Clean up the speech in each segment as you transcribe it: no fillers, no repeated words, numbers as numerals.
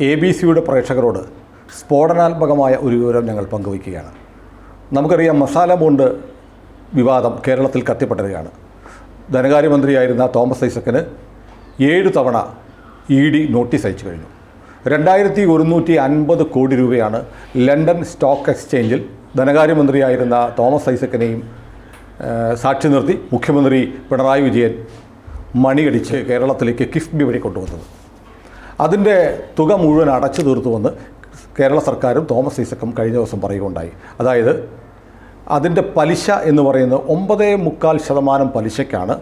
ABC-യുടെ പ്രേക്ഷകരോട് സ്ഫോടനാത്മകമായ ഒരു വിവരം ഞങ്ങൾ പങ്കുവയ്ക്കുകയാണ്. നമുക്കറിയാം, മസാല ബോണ്ട് വിവാദം കേരളത്തിൽ കത്തിപ്പടരുകയാണ്. ധനകാര്യമന്ത്രിയായിരുന്ന തോമസ് ഐസക്കിന് 7 തവണ ED നോട്ടീസ് അയച്ചു കഴിഞ്ഞു. 2150 കോടി രൂപയാണ് ലണ്ടൻ സ്റ്റോക്ക് എക്സ്ചേഞ്ചിൽ ധനകാര്യമന്ത്രിയായിരുന്ന തോമസ് ഐസക്കിനെയും സാക്ഷി നിർത്തി മുഖ്യമന്ത്രി പിണറായി വിജയൻ മണിയടിച്ച് കേരളത്തിലേക്ക് കിഫ്ബി വഴി കൊണ്ടുവന്നത്. അതിൻ്റെ തുക മുഴുവൻ അടച്ചു തീർത്തുവെന്ന് കേരള സർക്കാരും തോമസ് ഐസക്കും കഴിഞ്ഞ ദിവസം പറയുകയുണ്ടായി. അതായത് അതിൻ്റെ പലിശ എന്ന് പറയുന്നത് 9.25% പലിശയ്ക്കാണ്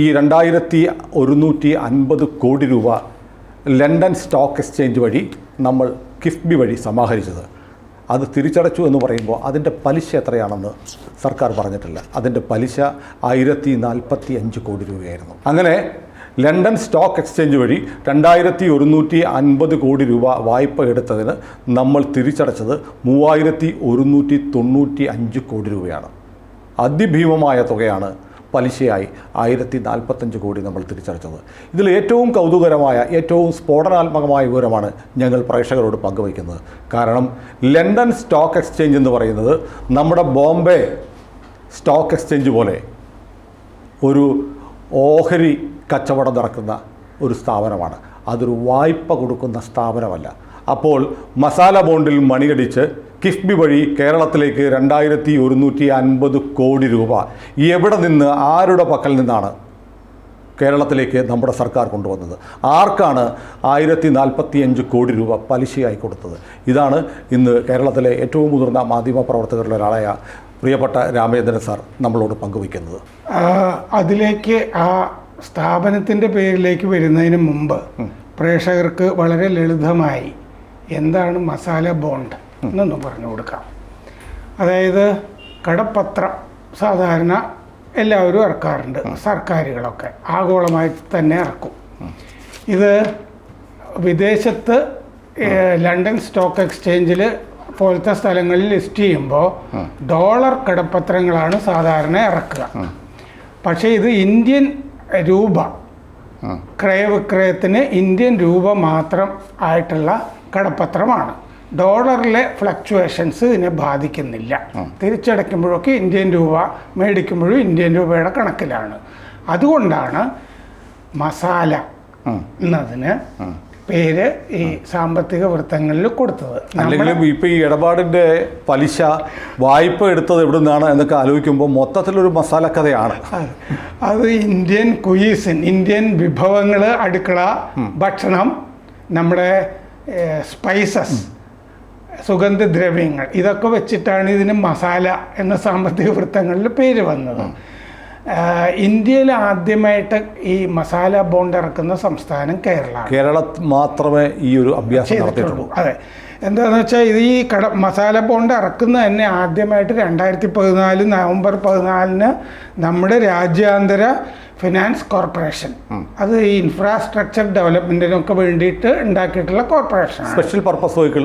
ഈ 2150 കോടി രൂപ ലണ്ടൻ സ്റ്റോക്ക് എക്സ്ചേഞ്ച് വഴി നമ്മൾ കിഫ്ബി വഴി സമാഹരിച്ചത്. അത് തിരിച്ചടച്ചു എന്ന് പറയുമ്പോൾ അതിൻ്റെ പലിശ എത്രയാണെന്ന് സർക്കാർ പറഞ്ഞിട്ടില്ല. അതിൻ്റെ പലിശ 1045 കോടി രൂപയായിരുന്നു. അങ്ങനെ ലണ്ടൻ സ്റ്റോക്ക് എക്സ്ചേഞ്ച് വഴി 2150 കോടി രൂപ വായ്പ എടുത്തതിന് നമ്മൾ തിരിച്ചടച്ചത് 3195 കോടി രൂപയാണ്. അതിഭീമമായ തുകയാണ് പലിശയായി 1045 കോടി നമ്മൾ തിരിച്ചടച്ചത്. ഇതിൽ ഏറ്റവും കൗതുകരമായ, ഏറ്റവും സ്ഫോടനാത്മകമായ വിവരമാണ് ഞങ്ങൾ പ്രേക്ഷകരോട് പങ്കുവയ്ക്കുന്നത്. കാരണം ലണ്ടൻ സ്റ്റോക്ക് എക്സ്ചേഞ്ച് എന്ന് പറയുന്നത് നമ്മുടെ ബോംബെ സ്റ്റോക്ക് എക്സ്ചേഞ്ച് പോലെ ഒരു ഓഹരി കച്ചവടം നടക്കുന്ന ഒരു സ്ഥാപനമാണ്. അതൊരു വായ്പ കൊടുക്കുന്ന സ്ഥാപനമല്ല. അപ്പോൾ മസാല ബോണ്ടിൽ മണിയടിച്ച് കിഫ്ബി വഴി കേരളത്തിലേക്ക് 2150 കോടി രൂപ എവിടെ നിന്ന്, ആരുടെ പക്കൽ നിന്നാണ് കേരളത്തിലേക്ക് നമ്മുടെ സർക്കാർ കൊണ്ടുവന്നത്? ആർക്കാണ് 1045 കോടി രൂപ പലിശയായി കൊടുത്തത്? ഇതാണ് ഇന്ന് കേരളത്തിലെ ഏറ്റവും മുതിർന്ന മാധ്യമ പ്രവർത്തകരിൽ ഒരാളായ പ്രിയപ്പെട്ട രാമചന്ദ്രൻ സാർ നമ്മളോട് പങ്കുവയ്ക്കുന്നത്. അതിലേക്ക് ആ സ്ഥാപനത്തിൻ്റെ പേരിലേക്ക് വരുന്നതിന് മുമ്പ് പ്രേക്ഷകർക്ക് വളരെ ലളിതമായി എന്താണ് മസാല ബോണ്ട് എന്നൊന്ന് പറഞ്ഞു കൊടുക്കാം. അതായത് കടപ്പത്രം സാധാരണ എല്ലാവരും ഇറക്കാറുണ്ട്, സർക്കാരുകളൊക്കെ ആഗോളമായി തന്നെ ഇറക്കും. ഇത് വിദേശത്ത് ലണ്ടൻ സ്റ്റോക്ക് എക്സ്ചേഞ്ചിൽ പോലത്തെ സ്ഥലങ്ങളിൽ ലിസ്റ്റ് ചെയ്യുമ്പോൾ ഡോളർ കടപ്പത്രങ്ങളാണ് സാധാരണ ഇറക്കുക. പക്ഷേ ഇത് ഇന്ത്യൻ രൂപ ക്രയവിക്രയത്തിന് ഇന്ത്യൻ രൂപ മാത്രം ആയിട്ടുള്ള കടപ്പത്രമാണ്. ഡോളറിലെ ഫ്ലക്ച്വേഷൻസ് ഇതിനെ ബാധിക്കുന്നില്ല. തിരിച്ചടയ്ക്കുമ്പോഴൊക്കെ ഇന്ത്യൻ രൂപ, മേടിക്കുമ്പോഴും ഇന്ത്യൻ രൂപയുടെ കണക്കിലാണ്. അതുകൊണ്ടാണ് മസാല എന്നതിന് പേര് ഈ സാമ്പത്തിക വൃത്തങ്ങളിൽ കൊടുത്തത്. അല്ലെങ്കിലും ഇപ്പോൾ ഈ ഇടപാടിൻ്റെ പലിശ, വായ്പ എടുത്തത് എവിടെ നിന്നാണ് എന്നൊക്കെ ആലോചിക്കുമ്പോൾ മൊത്തത്തിലൊരു മസാല കഥയാണ്. അത് ഇന്ത്യൻ കുയീസിൻ, ഇന്ത്യൻ വിഭവങ്ങൾ, അടുക്കള, ഭക്ഷണം, നമ്മുടെ സ്പൈസസ്, സുഗന്ധദ്രവ്യങ്ങൾ, ഇതൊക്കെ വെച്ചിട്ടാണ് ഇതിന് മസാല എന്ന സാമ്പത്തിക വൃത്തങ്ങളിൽ പേര് വന്നത്. ഇന്ത്യയിൽ ആദ്യമായിട്ട് ഈ മസാല ബോണ്ട് ഇറക്കുന്ന സംസ്ഥാനം കേരളം മാത്രമേ ഈ ഒരു അഭ്യാസം നടത്തിയിട്ടുള്ളൂ. അതെ, എന്താണെന്ന് വെച്ചാൽ ഇത് ഈ മസാല ബോണ്ട് ഇറക്കുന്നത് തന്നെ ആദ്യമായിട്ട് 2014 നവംബർ 14 നമ്മുടെ രാജ്യാന്തര ഫിനാൻസ് കോർപ്പറേഷൻ, അത് ഈ ഇൻഫ്രാസ്ട്രക്ചർ ഡെവലപ്മെന്റിനൊക്കെ വേണ്ടിയിട്ട് ഉണ്ടാക്കിയിട്ടുള്ള കോർപ്പറേഷൻ, സ്പെഷ്യൽ പർപ്പസ് വെഹിക്കിൾ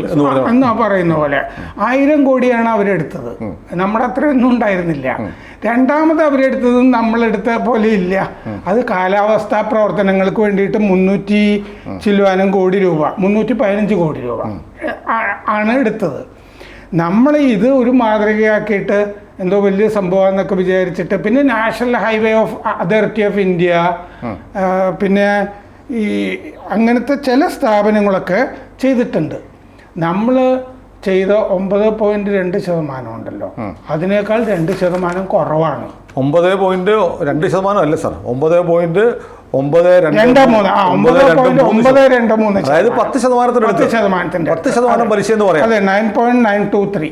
എന്നാ പറയുന്ന പോലെ 1000 കോടിയാണ് അവരെടുത്തത്. നമ്മുടെ അത്രയൊന്നും ഉണ്ടായിരുന്നില്ല. രണ്ടാമത് അവരെടുത്തതും നമ്മളെടുത്ത പോലെ ഇല്ല. അത് കാലാവസ്ഥാ പ്രവർത്തനങ്ങൾക്ക് വേണ്ടിയിട്ട് 300 ചില്ലുവാനും കോടി രൂപ, 315 കോടി രൂപ ആണ് എടുത്തത്. നമ്മൾ ഇത് ഒരു മാതൃകയാക്കിയിട്ട് എന്തോ വലിയ സംഭവം എന്നൊക്കെ വിചാരിച്ചിട്ട്, പിന്നെ national highway of authority of India, പിന്നെ ഈ അങ്ങനത്തെ ചില സ്ഥാപനങ്ങളൊക്കെ ചെയ്തിട്ടുണ്ട്. നമ്മൾ ചെയ്ത 9.2% ഉണ്ടല്ലോ, അതിനേക്കാൾ 2% കുറവാണ്. 9.2% അല്ല സാർ, 9.923, അതായത് 10% പലിശ എന്ന് പറയാം. അതെ, 9.923.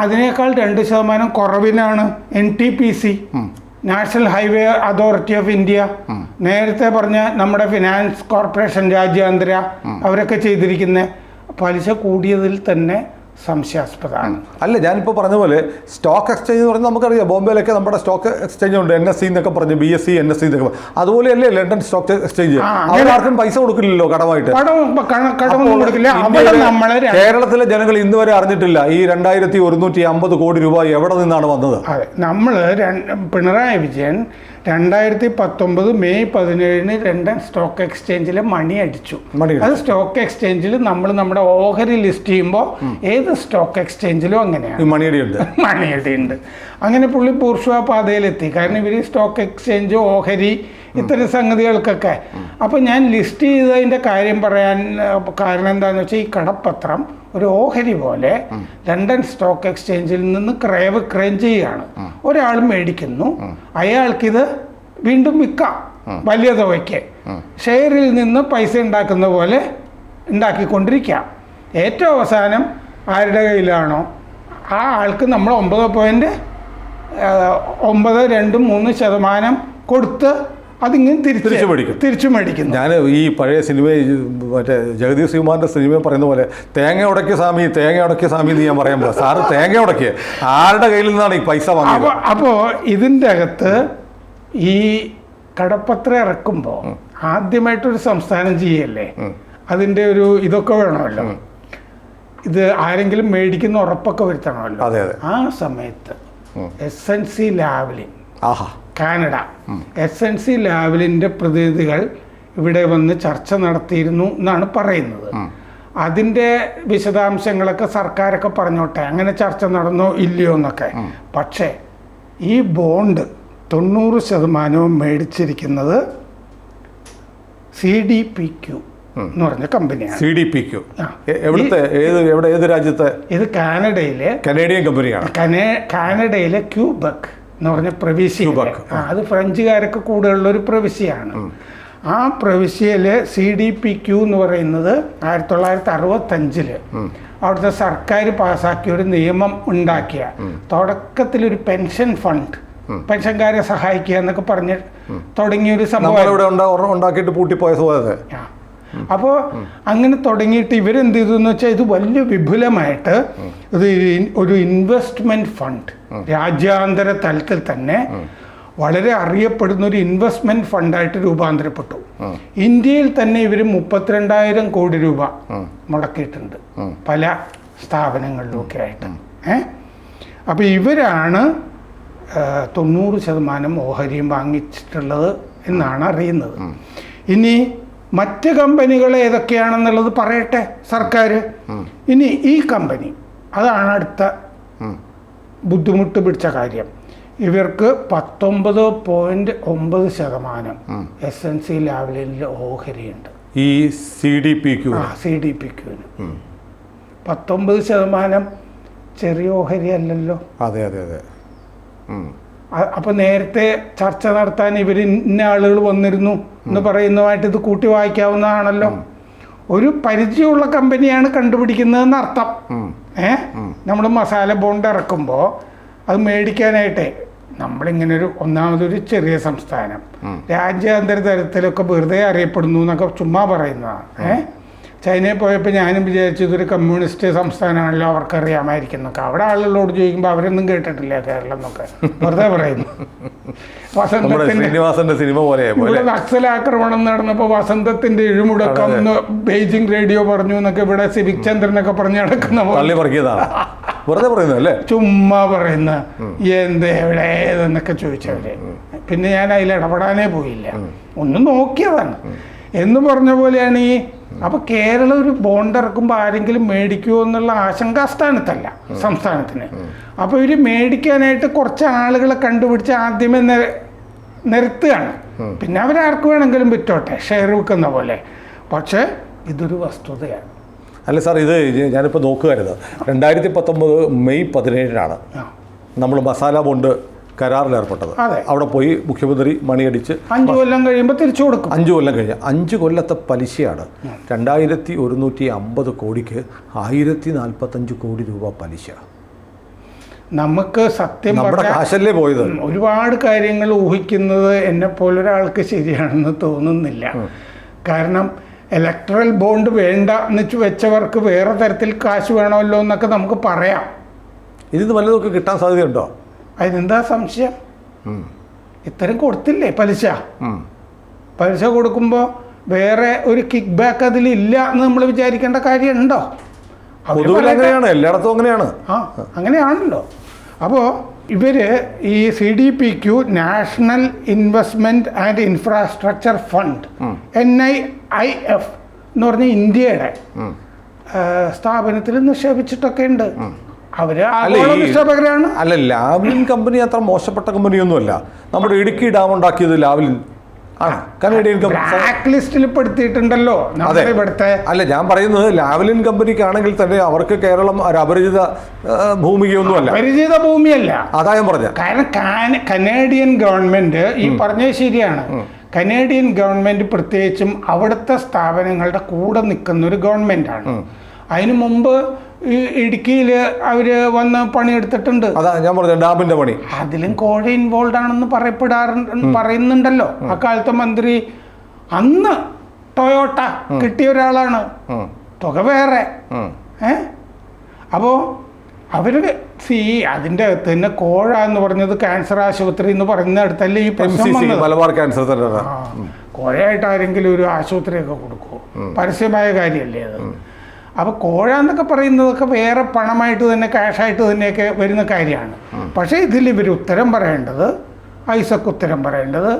അതിനേക്കാൾ 2% കുറവിനാണ് NTPC, national highway authority of India, നേരത്തെ പറഞ്ഞ നമ്മുടെ ഫിനാൻസ് കോർപ്പറേഷൻ രാജ്യാന്തര, അവരൊക്കെ ചെയ്തിരിക്കുന്ന പലിശ കൂടിയതിൽ തന്നെ സംശയാസ്പദമാണ്. അല്ല, ഞാനിപ്പോൾ പറഞ്ഞ പോലെ സ്റ്റോക്ക് എക്സ്ചേഞ്ച് എന്ന് പറഞ്ഞാൽ നമുക്കറിയാം, ബോംബെയിലൊക്കെ നമ്മുടെ സ്റ്റോക്ക് എക്സ്ചേഞ്ച് ഉണ്ട്, NSE എന്നൊക്കെ പറഞ്ഞ്, BSE, NSE എന്നൊക്കെ. അതുപോലെയല്ലേ ലണ്ടൻ സ്റ്റോക്ക് എക്സ്ചേഞ്ച്? ആർക്കും പൈസ കൊടുക്കില്ലല്ലോ കടമായിട്ട്. കേരളത്തിലെ ജനങ്ങൾ ഇന്ന് വരെ അറിഞ്ഞിട്ടില്ല ഈ 2150 കോടി രൂപ എവിടെ നിന്നാണ് വന്നത്. അതെ, നമ്മൾ Pinarayi Vijayan 2019 May 17 London stock എക്സ്ചേഞ്ചിൽ മണി അടിച്ചു. അത് സ്റ്റോക്ക് എക്സ്ചേഞ്ചിൽ നമ്മൾ നമ്മുടെ ഓഹരി ലിസ്റ്റ് ചെയ്യുമ്പോൾ ഏത് സ്റ്റോക്ക് എക്സ്ചേഞ്ചിലും അങ്ങനെയാണ് മണിയടിയുണ്ട്. അങ്ങനെ പുള്ളി ബൂർഷ്വാ പാതയിലെത്തി. കാരണം ഇവർ സ്റ്റോക്ക് എക്സ്ചേഞ്ച്, ഓഹരി, ഇത്തരം സംഗതികൾക്കൊക്കെ. അപ്പോൾ ഞാൻ ലിസ്റ്റ് ചെയ്തതിൻ്റെ കാര്യം പറയാൻ കാരണം എന്താണെന്ന് വെച്ചാൽ, ഈ കടപ്പത്രം ഒരു ഓഹരി പോലെ ലണ്ടൻ സ്റ്റോക്ക് എക്സ്ചേഞ്ചിൽ നിന്ന് ക്രയവിക്രയം ചെയ്യുകയാണ്. ഒരാൾ മേടിക്കുന്നു, അയാൾക്കിത് വീണ്ടും വിൽക്കാം വലിയ തുകയ്ക്ക്. ഷെയറിൽ നിന്ന് പൈസ ഉണ്ടാക്കുന്ന പോലെ ഉണ്ടാക്കിക്കൊണ്ടിരിക്കാം. ഏറ്റവും അവസാനം ആരുടെ കയ്യിലാണോ ആ ആൾക്ക് നമ്മൾ 9.923% കൊടുത്ത് അതിങ്ങനെ തിരിച്ചു മേടിക്കുന്നു. ഞാൻ ഈ പഴയ സിനിമ, മറ്റേ ജഗദീഷ് ശ്രീകുമാറിൻ്റെ സിനിമ പറയുന്ന പോലെ തേങ്ങ ഉടക്കിയ സ്വാമി എന്ന് ഞാൻ പറയാൻ സാറ് തേങ്ങ ഉടക്കിയ ആരുടെ കയ്യിൽ നിന്നാണ് ഈ പൈസ വാങ്ങിയത്? അപ്പോൾ ഇതിൻ്റെ അകത്ത് ഈ കടപ്പത്രം ഇറക്കുമ്പോൾ ആദ്യമായിട്ടൊരു സംസ്ഥാനം ചെയ്യല്ലേ, അതിൻ്റെ ഒരു ഇതൊക്കെ വേണമല്ലോ. ഇത് ആരെങ്കിലും മേടിക്കുന്ന ഉറപ്പൊക്കെ വരുത്തണമല്ലോ. ആ സമയത്ത് SNC ലാവ്ലിൻ, കാനഡ, SNC ലാവ്ലിൻ്റെ പ്രതിനിധികൾ ഇവിടെ വന്ന് ചർച്ച നടത്തിയിരുന്നു എന്നാണ് പറയുന്നത്. അതിൻ്റെ വിശദാംശങ്ങളൊക്കെ സർക്കാരൊക്കെ പറഞ്ഞോട്ടെ, അങ്ങനെ ചർച്ച നടന്നോ ഇല്ലയോ എന്നൊക്കെ. പക്ഷേ ഈ ബോണ്ട് 90% മേടിച്ചിരിക്കുന്നത് CDPQ എന്ന് പറഞ്ഞ കമ്പനിയാണ്. CDPQ ഏത് രാജ്യത്തെ? ഇത് കനേഡിയൻ കമ്പനിയാണ്. കാനഡയിലെ ക്യൂബെക് എന്ന് പറഞ്ഞ പ്രവിശ്യ, അത് ഫ്രഞ്ചുകാരൊക്കെ കൂടുതലുള്ളൊരു പ്രവിശ്യയാണ്. ആ പ്രവിശ്യയിലെ CDPQ എന്ന് പറയുന്നത് 1965 അവിടുത്തെ സർക്കാർ പാസ്സാക്കിയ ഒരു നിയമം ഉണ്ടാക്കിയ, തുടക്കത്തിലൊരു പെൻഷൻ ഫണ്ട്, പെൻഷൻകാരെ സഹായിക്കുക എന്നൊക്കെ പറഞ്ഞ് തുടങ്ങിയൊരു സംഭവം ഉണ്ടാക്കിയിട്ട് പൂട്ടിപ്പോയ. അപ്പോൾ അങ്ങനെ തുടങ്ങിയിട്ട് ഇവരെന്ത് ചെയ്തു എന്ന് വെച്ചാൽ, ഇത് വലിയ വിപുലമായിട്ട് ഇത് ഒരു ഇൻവെസ്റ്റ്മെന്റ് ഫണ്ട്, രാജ്യാന്തര തലത്തിൽ തന്നെ വളരെ അറിയപ്പെടുന്ന ഒരു ഇൻവെസ്റ്റ്മെന്റ് ഫണ്ടായിട്ട് രൂപാന്തരപ്പെട്ടു. ഇന്ത്യയിൽ തന്നെ ഇവർ 32,000 കോടി രൂപ മുടക്കിയിട്ടുണ്ട് പല സ്ഥാപനങ്ങളിലൊക്കെ ആയിട്ട്. അപ്പോൾ ഇവരാണ് 90% ഓഹരിയും വാങ്ങിച്ചിട്ടുള്ളത് എന്നാണ് അറിയുന്നത്. ഇനി മറ്റ് കമ്പനികൾ ഏതൊക്കെയാണെന്നുള്ളത് പറയട്ടെ സർക്കാർ. ഇനി ഈ കമ്പനി, അതാണ് അടുത്ത ബുദ്ധിമുട്ട് പിടിച്ച കാര്യം. ഇവർക്ക് 19.9% SNC ലാവ്ലിനിൽ ഓഹരിയുണ്ട്. ഈ CDPQന് 19% ചെറിയ ഓഹരി അല്ലല്ലോ. അതെ. അപ്പോൾ നേരത്തെ ചർച്ച നടത്താൻ ഇവർ ഇന്ന ആളുകൾ വന്നിരുന്നു എന്ന് പറയുന്നതുമായിട്ട് ഇത് കൂട്ടി വായിക്കാവുന്നതാണല്ലോ. ഒരു പരിചയമുള്ള കമ്പനിയാണ് കണ്ടുപിടിക്കുന്നതെന്ന് അർത്ഥം. നമ്മൾ മസാല ബോണ്ട് ഇറക്കുമ്പോൾ അത് മേടിക്കാനായിട്ടേ നമ്മളിങ്ങനൊരു ഒന്നാമതൊരു ചെറിയ സംസ്ഥാനം, രാജ്യാന്തര തലത്തിലൊക്കെ വെറുതെ അറിയപ്പെടുന്നു എന്നൊക്കെ ചുമ്മാ പറയുന്നതാണ്. ചൈനയിൽ പോയപ്പോൾ ഞാനും വിചാരിച്ചു ഇതൊരു കമ്മ്യൂണിസ്റ്റ് സംസ്ഥാനമാണല്ലോ, അവർക്കറിയാമായിരിക്കും എന്നൊക്കെ. അവിടെ ആളുകളോട് ചോദിക്കുമ്പോൾ അവരൊന്നും കേട്ടിട്ടില്ല കേരളം എന്നൊക്കെ വെറുതെ പറയുന്നു. ഇവിടെ നക്സലാക്രമണം നടന്നപ്പോൾ വസന്തത്തിന്റെ ഇഴുമുടക്കം ബെയ്ജിംഗ് റേഡിയോ പറഞ്ഞു എന്നൊക്കെ ഇവിടെ സിവിക് ചന്ദ്രനൊക്കെ പറഞ്ഞു നടക്കുന്ന ചുമ്മാ പറയുന്ന എന്ത് എവിടെ ഏതെന്നൊക്കെ ചോദിച്ചവര്. പിന്നെ ഞാൻ അതിൽ ഇടപെടാനേ പോയില്ല, ഒന്ന് നോക്കിയതാണ് എന്ന് പറഞ്ഞ പോലെയാണ് ഈ. അപ്പൊ കേരളം ഒരു ബോണ്ട് ഇറക്കുമ്പോൾ ആരെങ്കിലും മേടിക്കുമോ എന്നുള്ള ആശങ്കാസ്ഥാനത്തല്ല സംസ്ഥാനത്തിന്. അപ്പൊ ഇവര് മേടിക്കാനായിട്ട് കുറച്ച് ആളുകളെ കണ്ടുപിടിച്ച് ആദ്യമേ നിരത്തുകയാണ്. പിന്നെ അവരാർക്ക് വേണമെങ്കിലും വിറ്റോട്ടെ, ഷെയർ വിൽക്കുന്ന പോലെ. പക്ഷെ ഇതൊരു വസ്തുതയാണ്. അല്ല സാർ, ഇത് ഞാനിപ്പോൾ നോക്കുകയായിരുന്നു, 2019 മെയ് 17 നമ്മൾ മസാല ബോണ്ട് കരാറിലേർപ്പെട്ടത്. അവിടെ പോയി മുഖ്യമന്ത്രി മണിയടിച്ച് 5 കൊല്ലം കഴിയുമ്പോൾ തിരിച്ചു കൊടുക്കും. 5 കൊല്ലം കഴിഞ്ഞ് 5 കൊല്ലത്തെ പലിശയാണ് 2150 കോടിക്ക് 1045 കോടി രൂപ പലിശ. നമുക്ക് സത്യം കാശല്ലേ പോയത്. ഒരുപാട് കാര്യങ്ങൾ ഊഹിക്കുന്നത് എന്നെ പോലൊരാൾക്ക് ശരിയാണെന്ന് തോന്നുന്നില്ല. കാരണം ഇലക്ട്രൽ ബോണ്ട് വേണ്ട എന്ന് വെച്ചവർക്ക് വേറെ തരത്തിൽ കാശ് വേണമല്ലോ എന്നൊക്കെ നമുക്ക് പറയാം. ഇതിന് വല്ലതൊക്കെ കിട്ടാൻ സാധ്യതയുണ്ടോ? അതിനെന്താ സംശയം? ഇത്തരം കൊടുത്തില്ലേ പലിശ കൊടുക്കുമ്പോൾ വേറെ ഒരു കിക്ക് ബാക്ക് അതിലില്ല എന്ന് നമ്മൾ വിചാരിക്കേണ്ട കാര്യമുണ്ടോ? എല്ലായിടത്തും അങ്ങനെയാണ്. അങ്ങനെയാണല്ലോ. അപ്പോൾ ഇവർ ഈ CDPQ national investment and infrastructure fund NIIF എന്ന് പറഞ്ഞ ഇന്ത്യയുടെ സ്ഥാപനത്തിൽ നിക്ഷേപിച്ചിട്ടൊക്കെ ഉണ്ട്. അവര് നിക്ഷേപകരാണ്. അല്ല, ലാവ്ലിൻ കമ്പനി അത്ര മോശപ്പെട്ട കമ്പനിയൊന്നുമല്ല. നമ്മുടെ ഇടുക്കി ഡാം ഉണ്ടാക്കിയത് ലാവ്ലിൻ ആണ്. കനേഡിയൻ ബ്ലാക്ക് ലിസ്റ്റിൽ പെടുത്തിയിട്ടുണ്ടല്ലോ ഇവിടുത്തെ. അല്ല, ഞാൻ പറയുന്നത് ലാവ്ലിൻ കമ്പനിക്കാണെങ്കിൽ തന്നെ അവർക്ക് കേരളം ഒരു അപരിചിത ഭൂമികയൊന്നുമല്ല. അപരിചിത ഭൂമിയല്ല, അതാ ഞാൻ പറഞ്ഞത്. കാരണം കനേഡിയൻ ഗവൺമെന്റ് ഈ പറഞ്ഞത് ശരിയാണ്. കനേഡിയൻ ഗവൺമെന്റ് പ്രത്യേകിച്ചും അവിടുത്തെ സ്ഥാപനങ്ങളുടെ കൂടെ നിൽക്കുന്ന ഒരു ഗവൺമെന്റാണ്. അതിനു മുമ്പ് ഈ ഇടുക്കിയിൽ അവര് വന്ന് പണിയെടുത്തിട്ടുണ്ട്. അതാ ഞാൻ പറഞ്ഞത്, ഡാമിന്റെ പണി. അതിലും കോഴ ഇൻവോൾവ് ആണെന്ന് പറയുന്നുണ്ടല്ലോ. അക്കാലത്തെ മന്ത്രി അന്ന് ടൊയോട്ട കിട്ടിയ ഒരാളാണ്. തുക വേറെ. അപ്പോ അവര് അതിന്റെ അകത്ത് തന്നെ കോഴ എന്ന് പറഞ്ഞത് ക്യാൻസർ ആശുപത്രി എന്ന് പറയുന്നിടത്തല്ലേ ഈ പ്രശ്നം. Malabar cancer centre. കോഴയായിട്ട് ആരെങ്കിലും ഒരു ആശുപത്രിയൊക്കെ കൊടുക്കുമോ? പരസ്യമായ കാര്യമല്ലേ അത്. അപ്പോൾ കോഴ എന്നൊക്കെ പറയുന്നതൊക്കെ വേറെ പണമായിട്ട് തന്നെ ക്യാഷായിട്ട് തന്നെയൊക്കെ വരുന്ന കാര്യമാണ്. പക്ഷേ ഇതിൽ ഇവർ ഉത്തരം പറയേണ്ടത്, ഐസക് ഉത്തരം പറയേണ്ടത്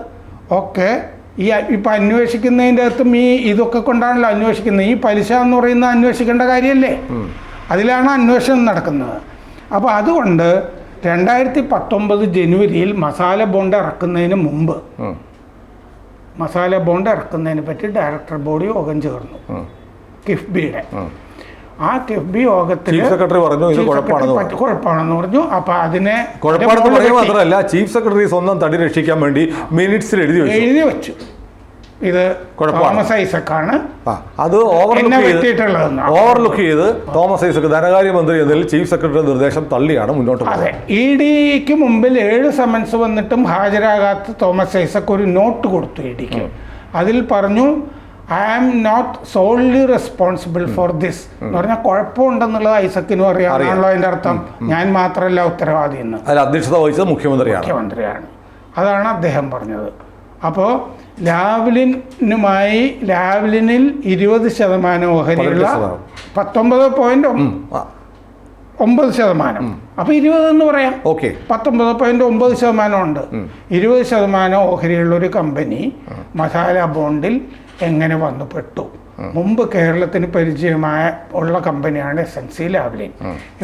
ഒക്കെ ഈ ഇപ്പം അന്വേഷിക്കുന്നതിൻ്റെ അകത്തും ഇതൊക്കെ കൊണ്ടാണല്ലോ അന്വേഷിക്കുന്നത്. ഈ പലിശ എന്ന് പറയുന്നത് അന്വേഷിക്കേണ്ട കാര്യമല്ലേ? അതിലാണ് അന്വേഷണം നടക്കുന്നത്. അപ്പോൾ അതുകൊണ്ട് 2019 ജനുവരിയിൽ മസാല ബോണ്ട് ഇറക്കുന്നതിന് മുമ്പ് മസാല ബോണ്ട് ഇറക്കുന്നതിനെ പറ്റി ഡയറക്ടർ ബോർഡ് യോഗം ചേർന്നു, കിഫ്ബിയുടെ. ആ കിഫ്ബി യോഗത്തിൽ സെക്രട്ടറി പറഞ്ഞു ഇത് കുഴപ്പമാണെന്ന് പറഞ്ഞു. അപ്പൊ അതിനെ മാത്രമല്ല, ചീഫ് സെക്രട്ടറി സ്വന്തം തടി രക്ഷിക്കാൻ വേണ്ടി മിനിറ്റ്സിൽ എഴുതി വെച്ചു ഇത് തോമസ് ഐസക്കാണ് അത് ഓവർലുക്ക് ചെയ്ത് തോമസ് ഐസക് ധനകാര്യമന്ത്രി എന്നതിൽ ചീഫ് സെക്രട്ടറി നിർദ്ദേശം തള്ളിയാണ് മുന്നോട്ട് പോകുന്നത്. EDക്ക് മുമ്പിൽ 7 സമൻസ് വന്നിട്ടും ഹാജരാകാത്ത തോമസ് ഐസക് ഒരു നോട്ട് കൊടുത്തു EDക്ക്. അതിൽ പറഞ്ഞു, I am not solely responsible for this എന്ന് പറഞ്ഞാൽ കുഴപ്പമുണ്ടെന്നുള്ളത് ഐസക്കിനും അറിയാമാണല്ലോ. അതിന്റെ അർത്ഥം ഞാൻ മാത്രമല്ല ഉത്തരവാദി എന്ന്. അധ്യക്ഷത വഹിച്ചത് മുഖ്യമന്ത്രിയാണ്. അതാണ് അദ്ദേഹം പറഞ്ഞത്. അപ്പോൾ ലാവ്ലിനിൽ 20% ഓഹരിയുള്ള 19.9%. അപ്പൊ 20 എന്ന് പറയാം. 19.9% ഉണ്ട്. 20% ഓഹരിയുള്ള ഒരു കമ്പനി മസാല ബോണ്ടിൽ എങ്ങനെ വന്നു പെട്ടു? മുമ്പ് കേരളത്തിന് പരിചയമായ ഉള്ള കമ്പനിയാണ് SNC ലാവ്ലിൻ.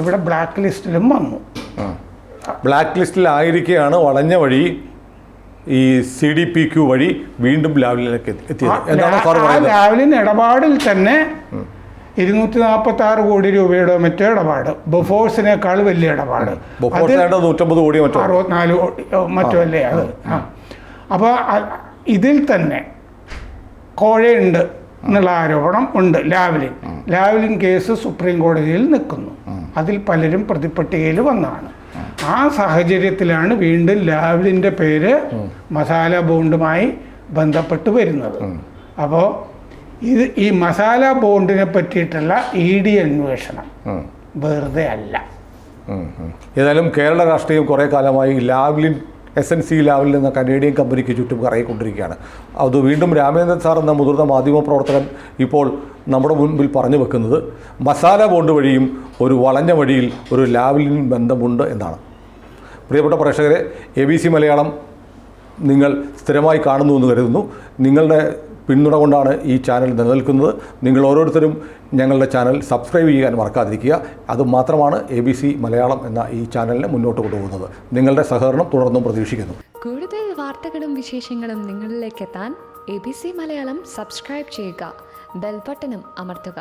ഇവിടെ ബ്ലാക്ക് ലിസ്റ്റിലും വന്നു. ബ്ലാക്ക് ലിസ്റ്റിലായിരിക്കെയാണ് വളഞ്ഞ വഴി ഈ CDPQ വഴി വീണ്ടും ലാവ്ലിനിലേക്ക് എത്തിയത്. ലാവ്ലിൻ ഇടപാടിൽ തന്നെ 246 കോടി രൂപയുടെ മറ്റേ ഇടപാട്, ബൊഫോഴ്സിനേക്കാൾ വലിയ ഇടപാട്, 150 കോടി 64 കോടി മറ്റോ അല്ലേ അത്. അപ്പോൾ ഇതിൽ തന്നെ കോഴയുണ്ട് എന്നുള്ള ആരോപണം ഉണ്ട്. ലാവ്ലിൻ കേസ് സുപ്രീം കോടതിയിൽ നിൽക്കുന്നു. അതിൽ പലരും പ്രതിപ്പട്ടികയിൽ വന്നതാണ്. ആ സാഹചര്യത്തിലാണ് വീണ്ടും ലാവ്ലിൻ്റെ പേര് മസാല ബോണ്ടുമായി ബന്ധപ്പെട്ട് വരുന്നത്. അപ്പോൾ ഈ മസാല ബോണ്ടിനെ പറ്റിയിട്ടുള്ള ED അന്വേഷണം വെറുതെ അല്ല. ഏതായാലും കേരള രാഷ്ട്രീയം കുറേ കാലമായി SNC ലാവ്ലിൻ എന്ന കനേഡിയൻ കമ്പനിക്ക് ചുറ്റും കറങ്ങിക്കൊണ്ടിരിക്കുകയാണ്. അത് വീണ്ടും രാമേന്ദ്രൻ സാർ എന്ന മുതിർന്ന മാധ്യമപ്രവർത്തകൻ ഇപ്പോൾ നമ്മുടെ മുൻപിൽ പറഞ്ഞു വെക്കുന്നത് മസാല ബോണ്ട് വഴിയും ഒരു വളഞ്ഞ വഴിയിൽ ഒരു ലാവ്ലിൻ ബന്ധമുണ്ട് എന്നാണ്. പ്രിയപ്പെട്ട പ്രേക്ഷകരെ, ABC മലയാളം നിങ്ങൾ സ്ഥിരമായി കാണുന്നു എന്ന് കരുതുന്നു. നിങ്ങളുടെ പിന്തുണ കൊണ്ടാണ് ഈ ചാനൽ നിലനിൽക്കുന്നത്. നിങ്ങൾ ഓരോരുത്തരും ഞങ്ങളുടെ ചാനൽ സബ്സ്ക്രൈബ് ചെയ്യാൻ മറക്കാതിരിക്കുക. അതുമാത്രമാണ് ABC മലയാളം എന്ന ഈ ചാനലിനെ മുന്നോട്ട് കൊണ്ടുപോകുന്നത്. നിങ്ങളുടെ സഹകരണം തുടർന്നും പ്രതീക്ഷിക്കുന്നു. കൂടുതൽ വാർത്തകളും വിശേഷങ്ങളും നിങ്ങളിലേക്ക് എത്താൻ ABC മലയാളം സബ്സ്ക്രൈബ് ചെയ്യുക, ബെൽ ബട്ടണും അമർത്തുക.